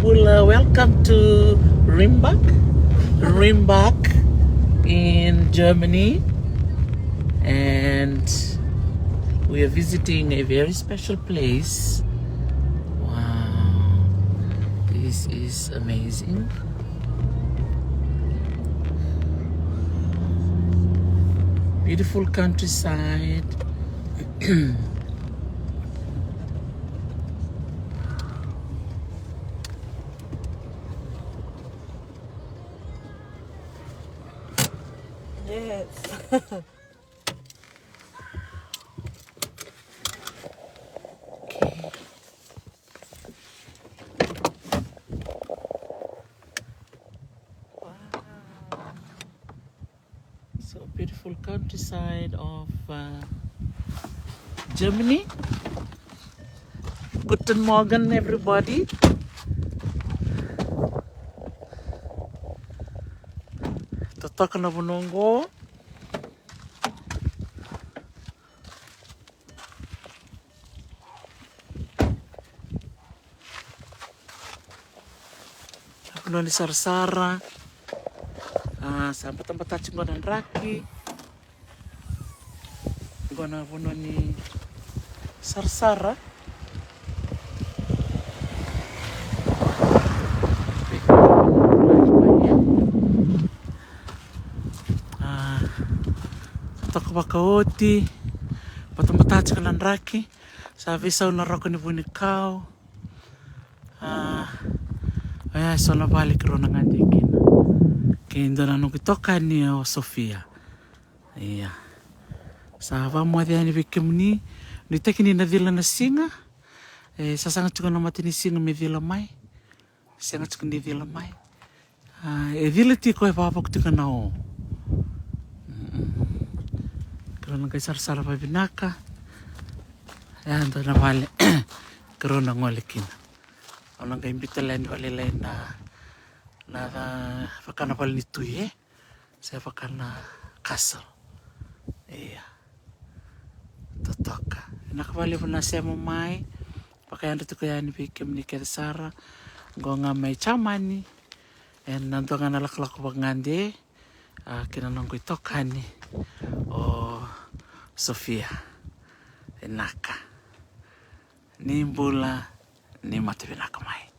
Bula. Welcome to Rimbach in Germany, and we are visiting a very special place. Wow, this is amazing. Beautiful countryside. Yes. So beautiful countryside of Germany. Guten Morgen, everybody. Totoka na bunongo. Ako ni sarasara. Sampai tempat cacing dan raki. Gua na puno ni sarasara. Toka bakaoti. Tempat cacing dan raki. Sa visa na roko ni bunikao. So na Vale kirona ngandi kina. Kendo na nukitoka ni o Sofia. Iya. Sa vamo ni vikimni ni tekini na vila na singa. Sa sanga chuka na mati ni singa me vila mai. Sanga chuka ni vila mai. Vila ti ko e papa kutika na o. Kirona kai sarasara pa vinaka. Ando na Vale kirona ngole kina. Ona ga imbita lain Vale lain na fakana Vale ni tuye. Saya fakana castle. Iya. Totoka. Nakavale na siya mo mai. Pakayanda to kaya ni Vikim ni Sarasara. Gonga may Jamani. And nanto nga nalaklak ko ngande. Kinanong ko ito kani. O Sofia. Vinaka. Ni bula ni mati vinaka mai.